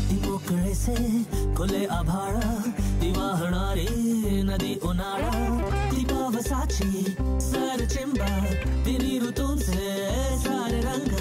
ती मोकळे से खुले आभाळा ती वाहणारी नदी उन्हाळा ती पावसाची सर चिंबा तिन्ही ऋतूंचे सारे रंग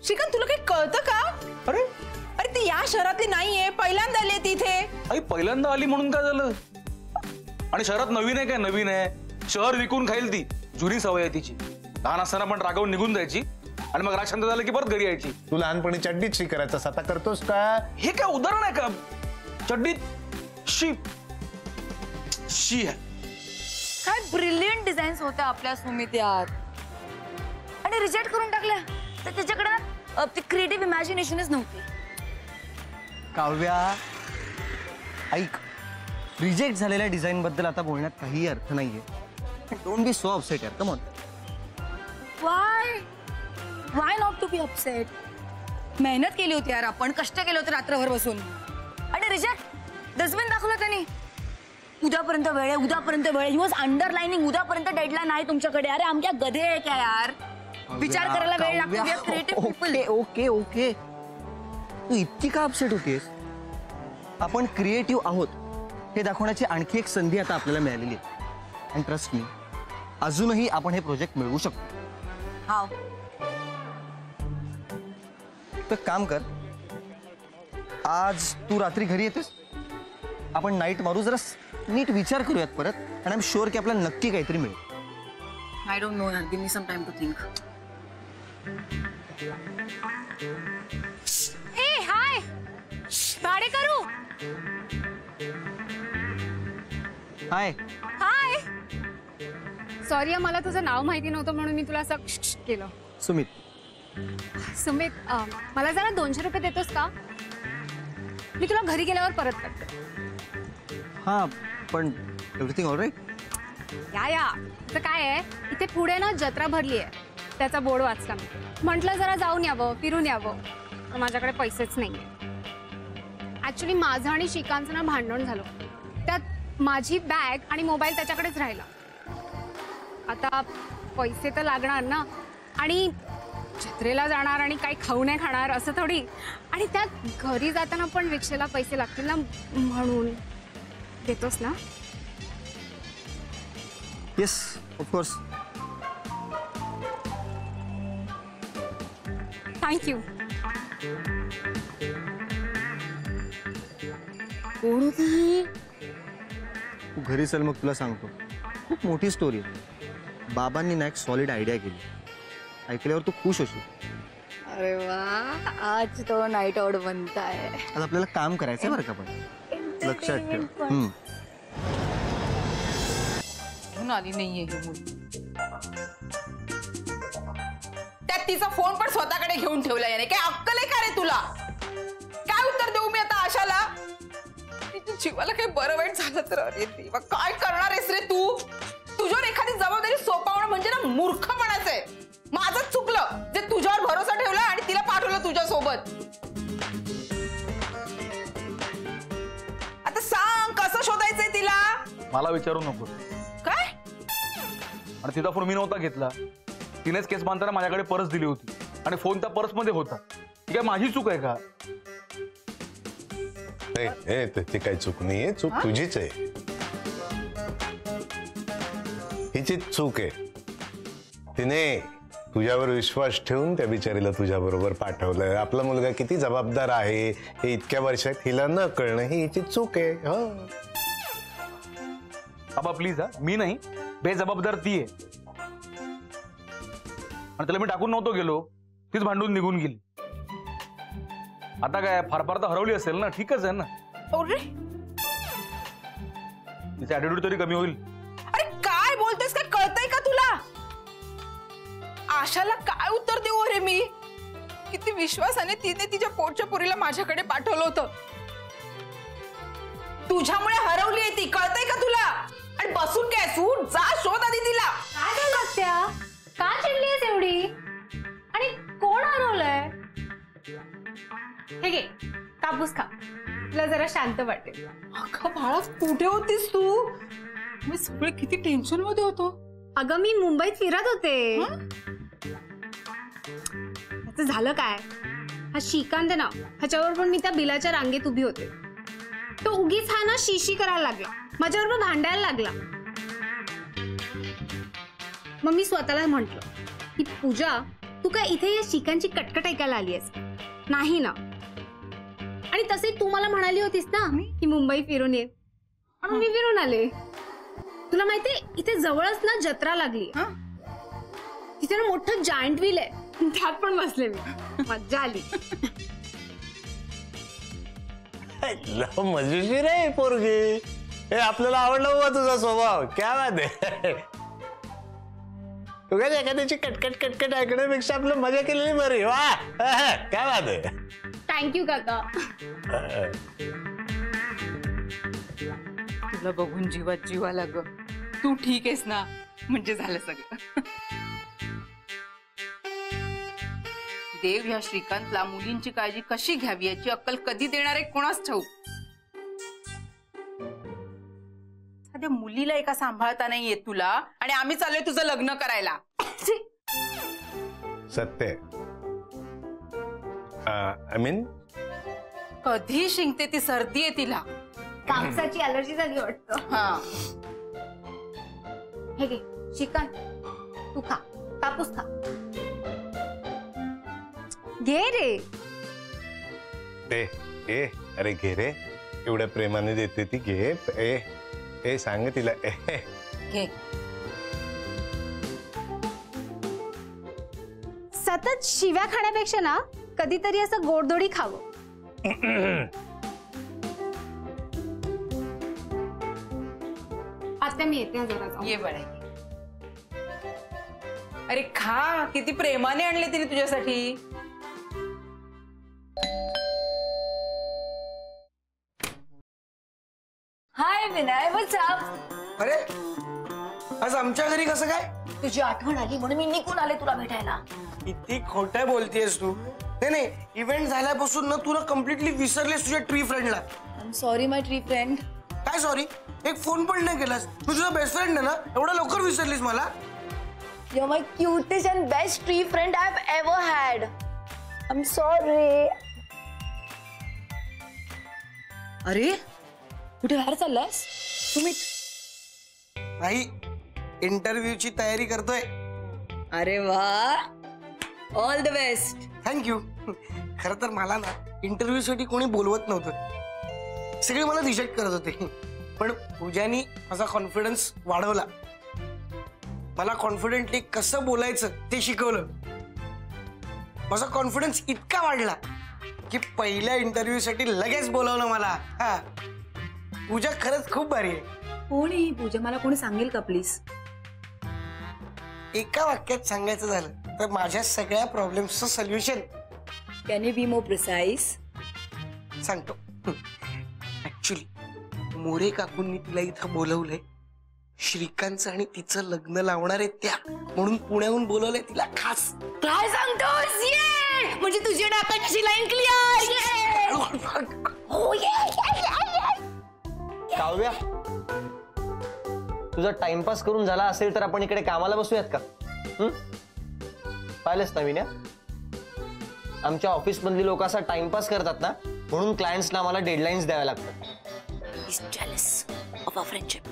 श्रीकांत तुला काही कळतं का? अरे अरे ती या शहरातली नाहीये, पहिल्यांदा आली तिथे. आई पहिल्यांदा आली म्हणून काय झालं? आणि शहरात नवीन आहे काय? नवीन आहे. शहर विकून खाईल ती. जुनी सवय आहे तिची. लहान असताना पण रागावून निघून जायची आणि मग राग शांत झालं की परत घरी यायची. तू लहानपणी चड्डीत शी करायचं आता करतोस का? हे काय उदाहरण आहे का? चड्डीत शी शी आहे. काय ब्रिलियंट डिझाईन्स होत्या आपल्या सुमित यार, आणि रिजेक्ट करून टाकल्या. तर त्याच्याकडे ती क्रिएटिव्ह इमॅजिनेशनच नव्हती. काव्या ऐक, रिजेक्ट झालेल्या डिझाईन बद्दल आता बोलण्यात काही अर्थ नाहीये. डोंट बी सो अपसेट यार, come on. Why not to be upset? मेहनत केली होती यार, आपण कष्ट केले होते रात्रभर बसून, आणि रिजेक्ट डस्टबिन दाखवलं त्यांनी. उद्यापर्यंत वेळ आहे, उद्यापर्यंत वेळ. ही वॉज अंडरलाइनिंग, उद्यापर्यंत डेडलाईन आहे तुमच्याकडे. अरे आमच्या गधे आहे क्या यार? विचार करायला वेळ लागतो. Creative people. ओके ओके, तू इतकी का अपसेट होतीस? आपण क्रिएटिव्ह आहोत हे दाखवण्याची आणखी एक संधी आता आपल्याला मिळालेली आहे. आणि ट्रस्ट मी, अजूनही आपण हे प्रोजेक्ट मिळवू शकतो. हाव. तर काम कर, आज तू रात्री घरी येतेस, आपण नाईट मारू, जरा नीट विचार करूयात परत, आणि आय एम शुअर की आपल्याला नक्की काहीतरी मिळेल. आय डोंट नो यार, give me some time to think. ए हाय भाडे करू. हाय हाय, सॉरी मला तुझं नाव माहिती नव्हतं म्हणून मी तुला असं केलं. सुमित. सुमित, मला जरा 200 रुपये देतोस का? मी तुला घरी गेल्यावर परत करते. हां, पण एव्हरीथिंग ऑल राईट? या तर काय आहे, इथे पुढे ना जत्रा भरली आहे, त्याचा बोर्ड वाचला मी. म्हटलं जरा जाऊन यावं, फिरून यावं, तर माझ्याकडे पैसेच नाही. ॲक्च्युली माझं आणि श्रीकांतचं ना भांडण झालं. त्यात माझी बॅग आणि मोबाईल त्याच्याकडेच राहिला. आता पैसे तर लागणार ना, आणि जत्रेला जाणार आणि काही खाऊ नाही खाणार असं थोडी. आणि त्यात घरी जाताना पण रिक्षेला पैसे लागतील ना, म्हणून देतोस ना? Yes, of course. थँक्यू. तू घरी चल, मग तुला सांगतो. खूप मोठी स्टोरी आहे. बाबांनी ना एक सॉलिड आयडिया केली, ऐकल्यावर तू खुश होशील. अरे वा, आज तो नाईट आउट बनताय. आज आपल्याला काम करायचंय बरं का, पण लक्षात ठेव. आली नाहीये त्यात तिचा फोन पण स्वतःकडे घेऊन ठेवला. याने काय अक्कल आहे का रे तुला? काय उत्तर देऊ मी आता आशाला? तिच्या जीवाला काही बरं वाईट झालं तर अरे देवा, काय करणार आहेस रे तू? तुझ्यावर एखादी जबाबदारी सोपवणं म्हणजे ना मूर्खपणाच आहे. माझंच चुकलं जे तुझ्यावर भरोसा ठेवला आणि तिला पाठवलं तुझ्या सोबत. आता सांग, कसं शोधायचंय तिला? मला विचारू नको. काय? आणि तिचा फोन मी नव्हता घेतला. तिनेच केस बांधताना माझ्याकडे पर्स दिली होती आणि फोन त्या पर्स मध्ये होता. ती काय माझी चूक आहे का? ती काही चूक नाहीये, चूक तुझीच आहे. हिची चूक आहे. तिने तुझ्यावर विश्वास ठेवून त्या बिचारीला तुझ्या बरोबर पाठवलं. आपला मुलगा किती जबाबदार आहे हे इतक्या वर्षात हिला न कळणं ही हिची चूक आहे. बाबा प्लीज, मी नाही, बेजबाबदार ती आहे. आणि त्याला मी टाकून नव्हतो गेलो, तीच भांडून निघून गेली. आता काय फार फार तर हरवली असेल ना, ठीकच आहे ना. तिचा ॲटिट्यूड तरी कमी होईल. अरे काय बोलतेस? काय कळतंय का तुला? आशाला काय उत्तर देऊ रे मी? किती विश्वासाने तिने तिच्या पोटच्या पोरीला माझ्याकडे पाठवलं होतं. तुझ्यामुळे हरवली आहे ती, कळतंय का तुला? आणि बसून काय सूट जा शोध आधी तिला. काय झालं आत्या? का चिडलीस एवढी? आणि कोण हरवलंय? हे घे कापूस खा, तुला जरा शांत वाटेल. अगं बाळा कुठे होतीस तू? मी सगळे किती टेन्शन मध्ये होतो. अगं मी मुंबईत फिरत होते. त्याचं झालं काय, हा श्रीकांत ना, ह्याच्यावर पण मी त्या बिलाच्या रांगेत उभी होते. तो उगीच हा ना शिशी करायला लागला, माझ्याबरोबर भांडायला लागला. मग मी स्वतःला म्हंटल की पूजा तू काय इथे या श्रीकांतची कटकट ऐकायला आली आहेस? नाही ना. आणि तसे तू मला म्हणाली होतीस ना की मुंबई फिरून ये, म्हणून मी फिरून आले. तुला माहितीये इथे जवळच ना जत्रा लागली, तिथे ना मोठं जायंट व्हील आहे, त्यात पण बसले मी. मज्जा आली. मजेशीर आहे पोरगी. हे आपल्याला आवडलं बाबा तुझा स्वभाव. क्या बात आहे. तुझ्या एखाद्याची कटकट कटकट ऐकण्यापेक्षा आपलं मजा केलेली बरी. वा काय बात आहे. थँक्यू काका. तुला बघून जीवात जीव आला ग. तू ठीक आहेस ना? म्हणजे झालं सगळं. देव ह्या श्रीकांतला मुलींची काळजी कशी घ्यावी याची अक्कल कधी देणार आहे कोणास ठाऊक. सध्या मुलीला एका सांभाळता नाही येत तुला, आणि आम्ही चाललोय तुझं लग्न करायला. सत्य. आय मीन कधी शिंकते ती, सर्दी आहे तिला. कापसाची अलर्जी झाली वाटतं. हा हे घे श्रीकांत, तू खा कापूस खा. घे रे. ए अरे घे रे. एवढ्या प्रेमाने देते ती. घे. ए सांग तिला. घे. सतत शिव्या खाण्यापेक्षा ना कधीतरी असं गोडधोडी खावं. आता मी येते जरा जाऊन. ये बरं. अरे खा, किती प्रेमाने आणले तिने तुझ्यासाठी. हाय विनय, व्हॉट्स अप? अरे आज आमच्या घरी कसं काय? तुझी आठवण आली म्हणून मी निघून आले तुला भेटायला. किती खोटं बोलतेस तू. नाही इव्हेंट झाल्यापासून ना तू ना कम्प्लिटली विसरलेस तुझ्या ट्री फ्रेंडला. I am sorry my tree friend. काय सॉरी? एक फोन पण नाही केलास. तू तुझा बेस्ट फ्रेंड आहे ना, एवढा लवकर विसरलीस मला? You are my cutest and best tree friend I have ever had. I am sorry. अरे कुठे बाहेर चाललायस तुम्ही? नाही, इंटरव्ह्यूची तयारी करतोय. अरे वा, ऑल द बेस्ट. थँक्यू. खरं तर मला ना इंटरव्ह्यू साठी कोणी बोलवत नव्हतं. सगळे मला रिजेक्ट करत होते, पण पूजानी माझा कॉन्फिडन्स वाढवला. मला कॉन्फिडेंटली कसं बोलायचं ते शिकवलं. माझा कॉन्फिडन्स इतका वाढला की पहिल्या इंटरव्ह्यू साठी लगेच बोलवलं मला. हा, पूजा खरंच खूप भारी आहे. कोणी पूजा, मला कोणी सांगेल का प्लीज? एका वाक्यात सांगायचं झालं तर माझ्या सगळ्या प्रॉब्लेम्सचं solution. Can you be more precise? सांगतो. ऍक्च्युली मोरे काकूंनी तिला इथं बोलवलंय. श्रीकांतचं आणि तिचं लग्न लावणार आहे त्या, म्हणून पुण्याहून बोलवलंय तिला खास. काय सांगतोस? ये म्हणजे तुझी डाकाची लाईन क्लिअर. हो काव्या, तुझा टाइमपास करून झाला असेल तर आपण इकडे कामाला बसूयात का? पाहिलंच नवीन आमच्या ऑफिस मधली लोक असा टाइमपास करतात ना, म्हणून क्लायंट्सना आम्हाला डेडलाईन्स द्याव्या लागतात. Jealous of our friendship.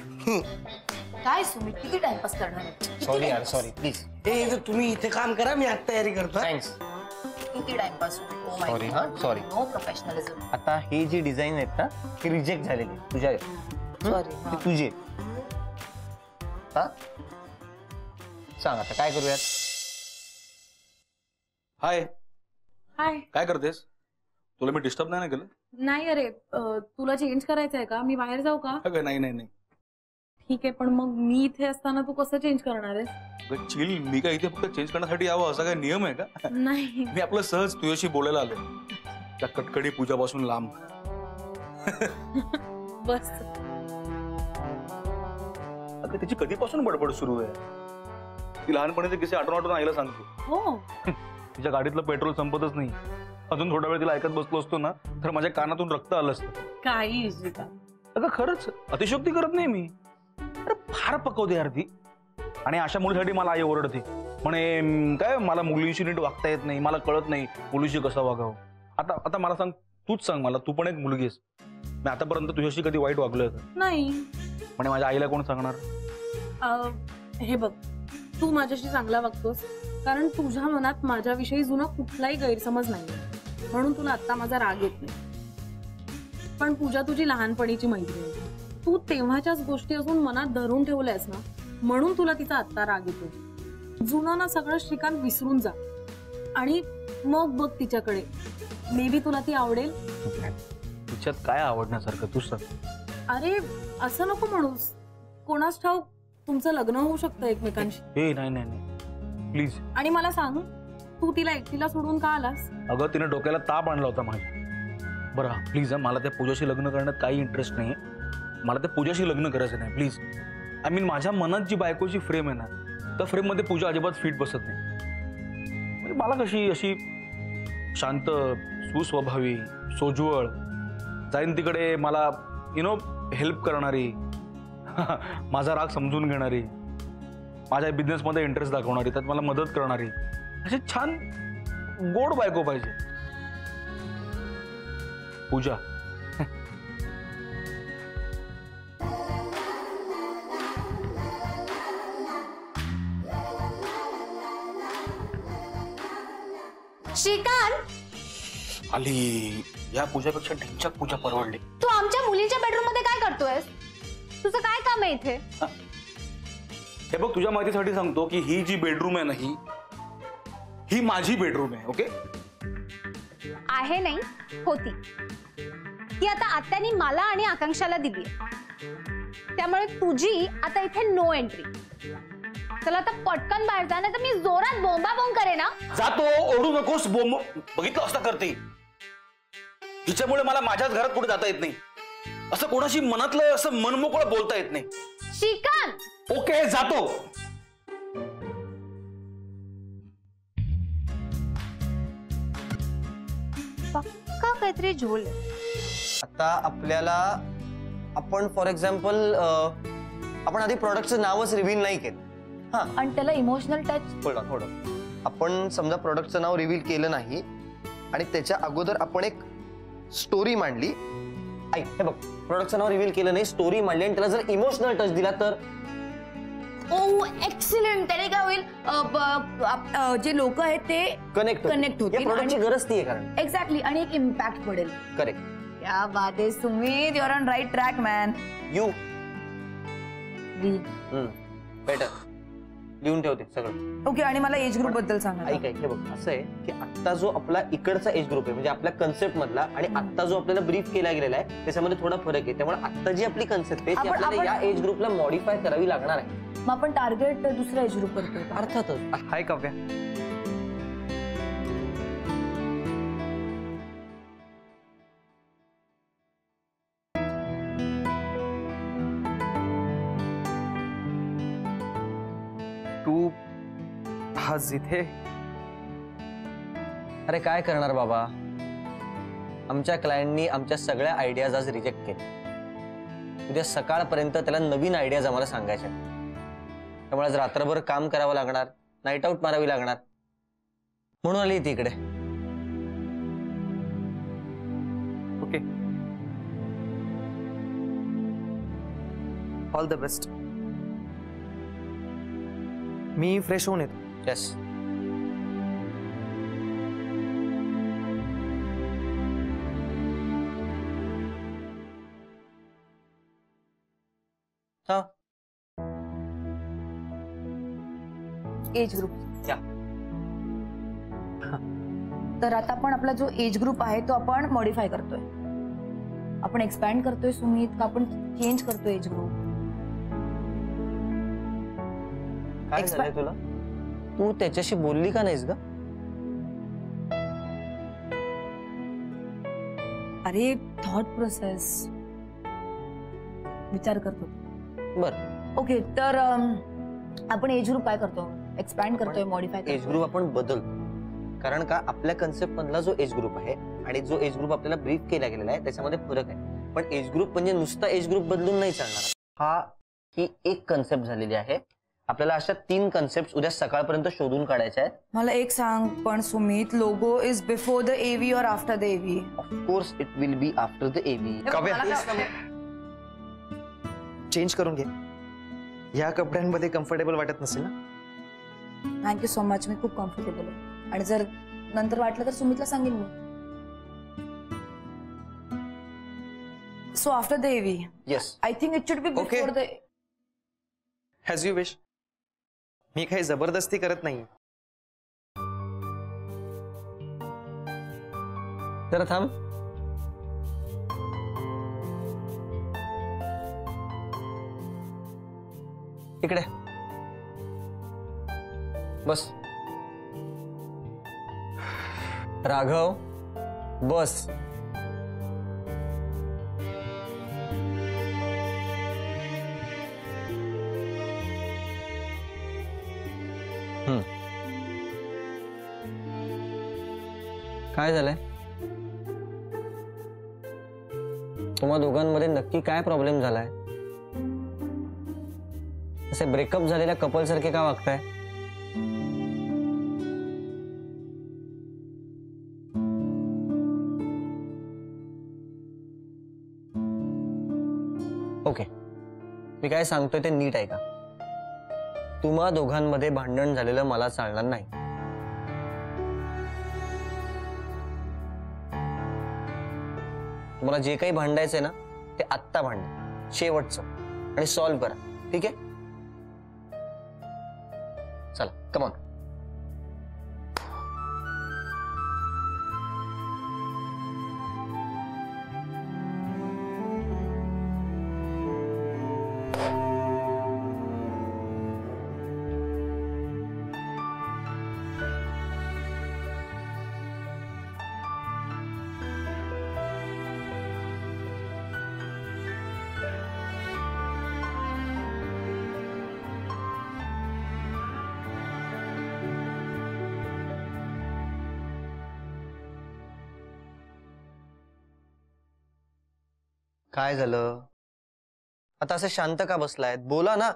काय सुमित, किती टाइमपास करणार आहे? सॉरी यार, सॉरी प्लीज. हे तुम्ही इथे काम करा, मी आता तयारी करतो. थँक्स. किती टाइमपास? सॉरी. हा सॉरी. No professionalism. आता हे जी डिझाईन आहेत ना, ही रिजेक्ट झालेली तुझ्या. सॉरी. तुझी हा, सांग आता काय करूयात? हाय, हाय. काय करतेस? तुला मी डिस्टर्ब नाही ना केलं? नाही अरे, तुला चेंज करायचं आहे का? मी बाहेर जाऊ का? अगं नाही नाही नाही. ठीक आहे, पण मग मी इथे असताना तू कसं चेंज करणार आहेस? अगं चिल, मी काय इथे फक्त चेंज करण्यासाठी यावं असा काय नियम आहे का? नाही. मी आपलं सहज तुझ्याशी बोलायला आलो, त्या कटकडी पूजापासून लांब. बस. अगं तिची कधीपासून बडबड सुरू आहे. ती लहानपणीचे किस्से आठवण आठवण आईला सांगते. हो तिच्या गाडीतलं पेट्रोल संपतच नाही. अजून थोडा वेळ तिला ऐकत बसलो असतो ना तर माझ्या कानातून रक्त आलं असतं. काही इशिता. अगं खरंच अतिशयोक्ती करत नाही मी. अरे फार पकवते यार ती. आणि अशा मुलीसाठी मला आई ओरडते, म्हणे काय मला मुलींशी नीट वागता येत नाही, मला कळत नाही मुलीशी कसं वागावं. आता आता मला सांग, तूच सांग मला, तू पण एक मुलगी आहेस. मी आतापर्यंत तुझ्याशी कधी वाईट वागलोय का? नाही. म्हणे माझ्या आईला कोण सांगणार? हे बघ, तू माझ्याशी चांगला वागतोस कारण तुझ्या मनात माझ्याविषयी जुना कुठलाही गैरसमज नाही, म्हणून तुला आता माझा राग येत नाही. पण पूजा तुझी लहानपणीची मैत्रीण आहे. तू तेव्हाच्याच गोष्टी अजून मनात धरून ठेवल्यास ना, म्हणून तुला तिचा आत्ता राग येतो. जुनं ना सगळं श्रीकांत विसरून जा आणि मग बघ तिच्याकडे. मे बी तुला ती आवडेल. तिच्यात काय आवडण्यासारखं तू सांग. अरे असं नको म्हणूस. कोणास ठाऊक तुमचं लग्न होऊ शकतं एकमेकांशी. हे नाही नाही नाही प्लीज. आणि मला सांग, तू तिला एकटीला सोडून का आलास? अगं तिने डोक्याला ताप आणला होता माझ्या. बरं प्लीज, मला त्या पूजाशी लग्न करण्यात काही इंटरेस्ट नाही. मला त्या पूजाशी लग्न करायचं नाही प्लीज. आय मीन माझ्या मनात जी बायकोची फ्रेम आहे ना, त्या फ्रेम मध्ये पूजा अजिबात फिट बसत नाही. म्हणजे मला कशी अशी शांत, सुस्वभावी, सोज्वळ, जाईन तिकडे मला हेल्प करणारी, माझा राग समजून घेणारी, माझ्या बिझनेसमध्ये इंटरेस्ट दाखवणारी, त्यात मला मदत करणारी, अशी छान गोड बायको पाहिजे पूजा. श्रीकांत, आली या पूजापेक्षा ढिंच्याक पूजा परवडली. तू आमच्या मुलीच्या बेडरूम मध्ये काय करतोयस? तुझं काय काम आहे इथे? हे बघ, तुझ्या माहितीसाठी सांगतो की ही जी बेडरूम आहे ना, ही माझी बेडरूम आहे. ओके आहे नाही होती. ती आता आत्यानी मला आणि आकांक्षाला दिली. त्यामुळे तुझी आता इथे नो एंट्री. चला आता पटकन बाहेर जा, नाही तर मी जोरात बोंबाबोंब करे ना. जातो, ओढू नकोस. बोंब बघितलं असं करते. हिच्यामुळे मला माझ्याच घरात कुठे जाता येत नाही. असं कोणाशी मनातलं असं मनमोकळं बोलता येत नाही. श्रीकांत, ओके जातो. पक्का काहीतरी झोल. आता आपल्याला आपण फॉर एक्झाम्पल आपण आधी प्रोडक्टचं नावच रिव्हील नाही केलं. हा, आणि त्याला इमोशनल टच. थोडं आपण समजा प्रोडक्टचं नाव रिव्हील केलं नाही आणि त्याच्या अगोदर आपण एक स्टोरी मांडली. ऐक, हे बघ, प्रोडक्टचं नाव रिव्हील केलं नाही, स्टोरी मांडली आणि त्याला जर इमोशनल टच दिला तर ओ एक्सिलेंट. त्याने काय होईल, जे लोक आहेत ते कनेक्ट होतील. प्रोडक्टची गरज ती आहे कारण. एक्झॅक्टली. आणि एक इम्पॅक्ट पडेल. करेक्ट. क्या बात आहे Sumit, you are on right track man. You better लिहून ठेवते सगळं. ओके. आणि मला एज ग्रुप बद्दल सांगा. ऐक, हे बघ, असं आहे की आता जो आपला इकडचा एज ग्रुप आहे म्हणजे आपल्या कन्सेप्ट मधला आणि आता जो आपल्याला ब्रीफ केला गेलेला आहे त्याच्यामध्ये थोडा फरक आहे. त्यामुळे आता जी आपली कन्सेप्ट आहे ती आपल्याला या एज ग्रुपला मॉडिफाय करावी लागणार आहे. मग आपण टार्गेट दुसरा एज ग्रुप करतोय. अर्थातच. हाय काव्या. तू आज इथे? अरे काय करणार बाबा, आमच्या क्लायंटनी आमच्या सगळ्या आयडियाज आज रिजेक्ट केल्या. उद्या सकाळपर्यंत त्याला नवीन आयडियाज आम्हाला सांगायच्या. त्यामुळे आज रात्रभर काम करावं लागणार, नाईट आउट मारावी लागणार, म्हणून आली ती इकडे. Okay, all the best. Me fresh होऊन येतो. येस. हा, एज ग्रुप. या. तर आता आपण आपला जो एज ग्रुप आहे तो आपण मॉडिफाय करतोय. आपण एक्सपॅन्ड करतोय सुमित का आपण चेंज करतोय एज ग्रुप? काय झालंय तुला? तू त्याच्याशी बोलली का नाहीस ग? अरे थॉट प्रोसेस विचार करतो. बर, ओके, तर आपण एज ग्रुप काय करतो? एक्सपॅन्ड करतोय, मॉडिफाय एज ग्रुप आपण बदलतो. कारण का आपल्या कन्सेप्ट मधला जो एज ग्रुप आहे आणि जो एज ग्रुप आपल्याला ब्रीफ केला गेलेला आहे त्याच्यामध्ये फरक आहे. पण एज ग्रुप म्हणजे नुसता एज ग्रुप बदलून नाही चालणार. ही एक कन्सेप्ट झालेली आहे. आपल्याला अशा 3 कन्सेप्ट उद्या सकाळपर्यंत शोधून काढायच्या आहेत. मला एक सांग पण Sumit, logo is before the AV or after the AV? Of course it will be after the AV. Change करून घे. या कपड्यांमध्ये कम्फर्टेबल वाटत नसेल ना? थँक्यू सो मच, मी खूप कम्फर्टेबल आहे. आणि जर नंतर वाटलं तर सुमितला सांगेन मी. So after the AV. Yes, I think it should be before the. As you wish. मी काही जबरदस्ती करत नाही. जरा थांब. इकडे बस. राघव बस. काय झालंय? तुम्हा दोघांमध्ये नक्की काय प्रॉब्लेम झालाय? असे ब्रेकअप झालेल्या कपल सारखे का वागताय? ओके, मी काय सांगतोय ते नीट ऐका. तुम्हा दोघांमध्ये भांडण झालेलं मला चालणार नाही. तुम्हाला जे काही भांडायचंय ना ते आत्ता भांडा, शेवटचं, आणि सॉल्व्ह करा. ठीक आहे? चला, कम ऑन. काय झालं आता? असं शांत का बसलाय? बोला ना.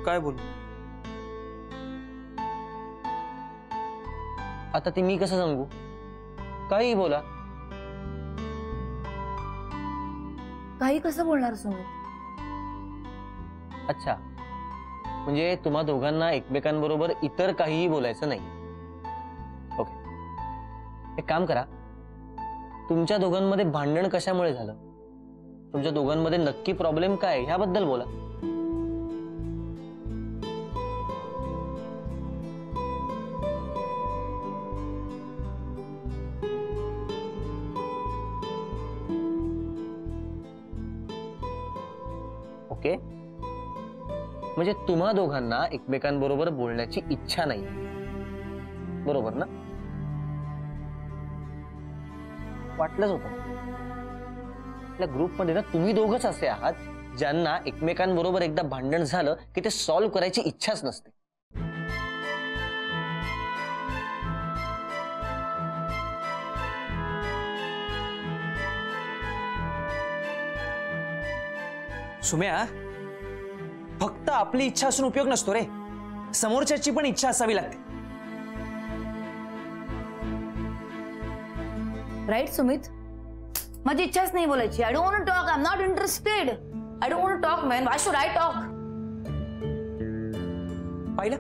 काय बोलू आता? ते मी कसं सांगू? काही बोला. काही कसं बोलणार सुमित? अच्छा, म्हणजे तुम्हा दोघांना एकमेकांबरोबर इतर काहीही बोलायचं नाही. ओके, एक काम करा. तुमच्या दोघांमध्ये भांडण कशामुळे झालं? तुमच्या दोघांमध्ये नक्की प्रॉब्लेम काय ह्याबद्दल बोला. ओके, म्हणजे तुम्हा दोघांना एकमेकांबरोबर बोलण्याची इच्छा नाही, बरोबर ना? वाटलंच होतं. आपल्या ग्रुपमध्ये ना तुम्ही दोघंच असे आहात ज्यांना एकमेकांबरोबर एकदा भांडण झालं की ते सॉल्व्ह करायची इच्छाच नसते. सुम्या, फक्त आपली इच्छा असून उपयोग नसतो रे. समोरच्याची पण इच्छा असावी लागते. राईट सुमित? माझी इच्छाच नाही बोलायची. I don't want to talk. I am not interested. I don't want to talk man. Why should I talk? पाहिलं?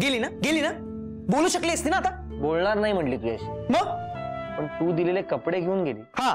गेली ना? बोलू शकली असती ना आता. बोलणार नाही म्हणली तुझ्याशी, मग पण तू दिलेले कपडे घेऊन गेली. हा,